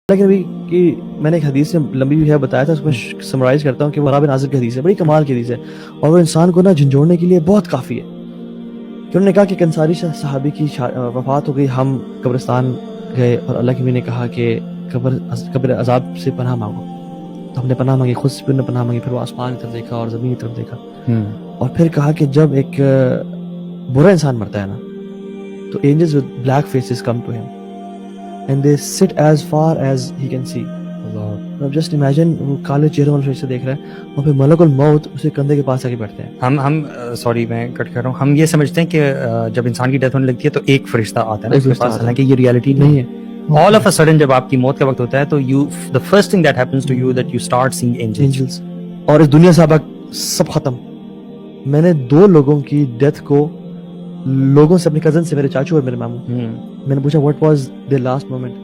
لیکن ابھی کہ میں نے ایک حدیث سے لمبی بھی ہے بتایا تھا، اس میں سمرائز کرتا ہوں کہ برا بن عازب کی حدیث ہے، بڑی کمال کی حدیث ہے، اور وہ انسان کو نا جھنجھوڑنے کے لیے بہت کافی ہے. کہ انہوں نے کہا کہ ایک انصاری صحابی کی وفات ہو گئی، ہم قبرستان گئے اور اللہ کے نبی نے کہا کہ قبر عذاب سے پناہ مانگو. تو ہم نے پناہ مانگی، خود سے بھی نے پناہ مانگی، پھر وہ آسمان کی طرف دیکھا اور زمین کی طرف دیکھا، اور پھر کہا کہ جب ایک برا انسان مرتا ہے نا تو angels with black faces come to him and they sit as far as he can see. اب جسٹ امیجن وہ کالے چہرے والے فرشتے دیکھ رہے ہیں اور پھر ملک الموت اسے کندھے کے پاس آ کے بیٹھتے ہیں. ہم سوری میں کٹ کر رہا ہوں، ہم یہ سمجھتے ہیں کہ جب انسان کی ڈیتھ ہونے لگتی ہے تو ایک فرشتہ آتا ہے اس کے پاس، حالانکہ یہ ریالٹی نہیں ہے. آل آف اے سڈن جب آپ کی موت کا وقت ہوتا ہے تو the first thing that happens to you that you start seeing angels. اور اس دنیا سے اب سب ختم. میں نے 2 لوگوں کی ڈیتھ کو لوگوں سے، اپنے کزن سے، میرے چاچو اور میرے ماموں، میں نے پوچھا what was their last moment.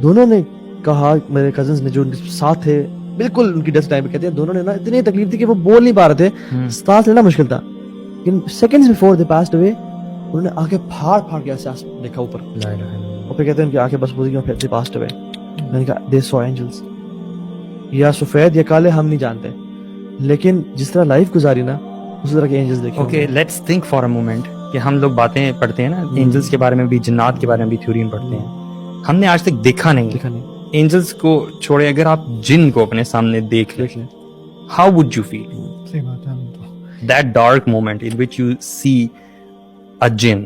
دونوں نے کہا، میرے کزنز نے جو ان کے ساتھ تھے بالکل ان کی ڈیتھ ٹائم پہ، کہتے ہیں دونوں نے نا اتنی تکلیف تھی کہ وہ بول نہیں پا رہے تھے، سانس لینا مشکل تھا. لیکن seconds before they passed away انہوں نے آنکھیں پھاڑ پھاڑ کے ایسے دیکھا اوپر، اور پھر کہتے ہیں ان کی آنکھیں بس بوجھ گئی، پھر دے پاسڈ اوے. میں نے کہا they saw angels. یا سفید یا کالے ہم نہیں جانتے، لیکن جس طرح لائف گزاری نا اسی طرح کے اینجلز دیکھے. Okay let's think for a moment کہ ہم لوگ باتیں پڑھتے ہیں نا اینجلز کے بارے میں بھی، جنات کے بارے میں بھی تھیوری پڑھتے ہیں، ہم نے آج تک دیکھا نہیں. اینجلز کو چھوڑے اگر آپ جن کو اپنے سامنے دیکھ لیں، how would you feel that dark moment in which you see a jinn?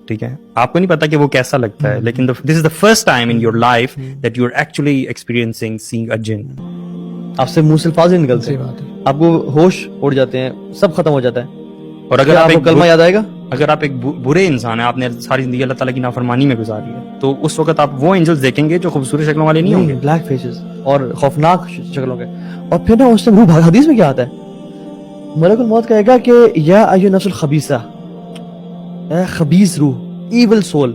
ٹھیک ہے، آپ کو نہیں پتا کہ وہ کیسا لگتا ہے، لیکن this is the first time in your life that you are actually experiencing seeing a jinn. آپ سے منہ سے الفاظ نہیں نکلتے، آپ کو ہوش اڑ جاتے ہیں، سب ختم ہو جاتا ہے. اور اگر آپ ایک کلمہ یاد آئے گا، اگر آپ ایک برے انسان ہیں، آپ نے ساری زندگی اللہ تعالیٰ کی نافرمانی میں گزاری ہے، تو اس وقت آپ وہ اینجلز دیکھیں گے جو خوبصورت شکلوں والے نہیں ہوں گے، بلیک فیسز اور خوفناک شکلوں کے. اور پھر نا اس میں روح، حدیث میں کیا آتا ہے، ملک الموت کہے گا کہ یا ایھا النفس الخبیثہ، اے خبیث روح، ایول سول،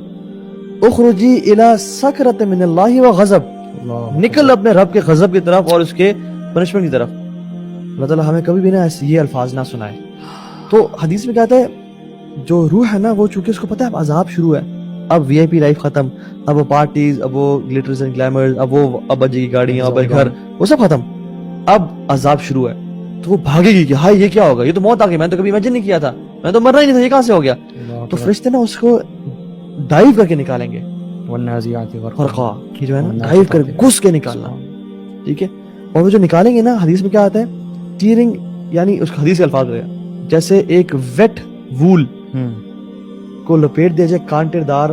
اخرجی الی سکرۃ من اللہ وغضب، نکل اپنے رب کے غضب کی طرف اور اس کے پنشمنٹ کی طرف. اللہ تعالیٰ ہمیں کبھی بھی نا یہ الفاظ نہ سنائے. تو حدیث میں کہتا ہے جو روح ہے نا وہ چونکہ اس کو پتا ہے اب عذاب شروع ہے، اب وی آئی پی لائف ختم، اب وہ پارٹیز، اب وہ گلیٹرز اینڈ گلیمرز، اب وہ ابا جی کی گاڑیاں، اب گھر، وہ سب ختم، اب عذاب شروع ہے. تو وہ بھاگے گی کہ ہائے یہ کیا ہوگا، یہ تو موت آ گئی، میں تو کبھی امیجن نہیں کیا تھا، میں تو مرنا ہی نہیں تھا، یہ کہاں سے ہو گیا. تو فرشتے نا اس کو ڈائیو کر کے نکالیں گے، فرقہ یہ جو ہے نا ڈائیو کر گھس کے نکالنا، ٹھیک ہے. اور وہ جو نکالیں گے نا، حدیث میں کیا آتا ہے، ٹیئرنگ، یعنی اس حدیث کے الفاظ ہوئے جیسے ایک ویٹ وول کو لپیٹ دیا جائے کانٹے دار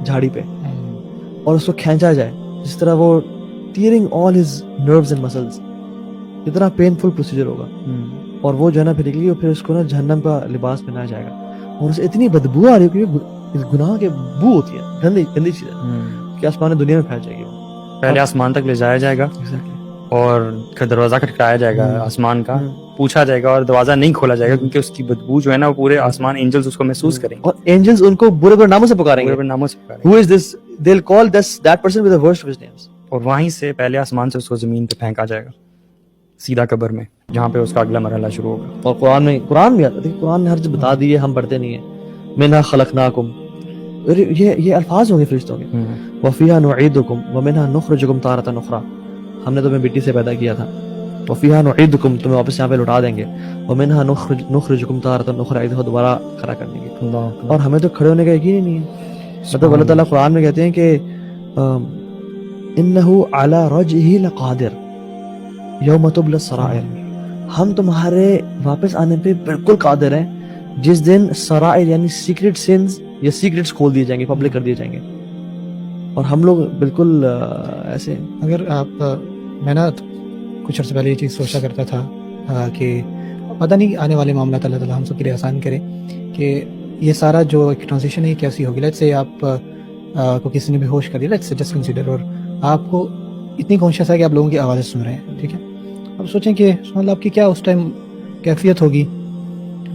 جھاڑی پہ اور اس کو کھینچا جائے، جس طرح وہ tearing all his nerves and muscles, اتنا پینفل پروسیجر ہوگا. اور وہ جو ہے نا پھر نکلی، پھر اس کو نا جہنم کا لباس پہنایا جائے گا، اور اسے اتنی بدبو آ رہی ہے کہ گناہ کے بو ہوتی ہے، گندی گندی چیز ہے کہ آسمان دنیا میں پھیل جائے گی. پہلے آسمان تک لے جایا جائے گا اور پھر دروازہ کھٹکھٹایا جائے گا آسمان کا، پوچھا جائے گا اور دروازہ نہیں کھولا جائے گا کیونکہ اس کی بدبو جو ہے نا وہ پورے آسمان اینجلز اس کو محسوس کریں گے، اور اینجلز ان کو برے برے ناموں سے پکاریں گے، برے ناموں سے پکاریں گے. who is this, they'll call that person with the worst of his names. اور وہیں سے پہلے آسمان سے اس کو زمین پہ پھینکا جائے گا سیدھا قبر میں، جہاں پہ اس کا اگلا مرحلہ شروع ہوگا. اور قرآن بھی آتا ہے، قرآن نے ہر چیز بتا دی ہے، ہم پڑھتے نہیں ہیں. منھا خلقناکم، یہ الفاظ ہوں گے فرشتوں کے. وفیہا نعیدکم ومنھا نخرجکم تارۃ اخری، ہم نے تمہیں مٹی سے پیدا کیا تھا. وفیہا نعیدکم، تمہیں واپس یہاں پہ لوٹا دیں گے. ومنھا نخرجکم تارۃ اخری، ایک دفعہ دوبارہ کھڑا کر دیں گے. اور ہمیں تو کھڑے ہونے کا یقین ہی نہیں ہے. مطلب اللہ تعالیٰ قرآن میں کہتے ہیں کہ انہ علی رجعہ لقادر یوم تبلی السرائر، ہم تمہارے واپس آنے پہ بالکل قادر ہیں جس دن سرائر یعنی سیکرٹ سینز یا سیکرٹس کھول دیے جائیں گے، پبلک کر دیے جائیں گے. اور ہم لوگ بالکل ایسے. اگر آپ، میں نا کچھ عرصے پہلے یہ چیز سوچا کرتا تھا کہ پتہ نہیں آنے والے معاملات اللہ تعالیٰ ہم سب کے لیے آسان کرے، کہ یہ سارا جو ایک ٹرانزیشن ہے کیسی ہوگی. لیٹس سے آپ کو کسی نے بھی ہوش کر دیا، لیٹس سے جسٹ کنسیڈر، اور آپ کو اتنی کانشیس ہے کہ آپ لوگوں کی آوازیں سن رہے ہیں، ٹھیک ہے. اب سوچیں کہ سبحان اللہ آپ کی کیا اس ٹائم کیفیت ہوگی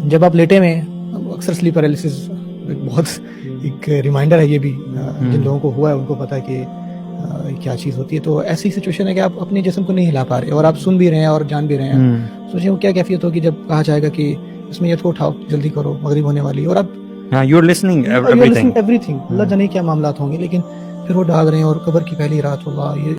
جب آپ لیٹے میں. اکثر سلیپ پیرالسس بہت ایک ریمائنڈر ہے، یہ بھی جن لوگوں کو ہوا ہے ان کو پتہ ہے کہ کیا چیز ہوتی ہے. تو ایسی سچویشن ہے کہ آپ اپنے جسم کو نہیں ہلا پا رہے اور آپ سن بھی رہے ہیں اور جان بھی رہے ہیں. سوچیں وہ کیا کیفیت ہوگی جب کہا جائے گا کہ اس میں یہ کو اٹھاؤ، جلدی کرو، مغرب ہونے والی ہے، اور آپ you are listening everything. اللہ جانے کیا معاملات ہوں گے. لیکن پھر وہ ڈاگ رہے ہیں اور قبر کی پہلی رات، اللہ یہ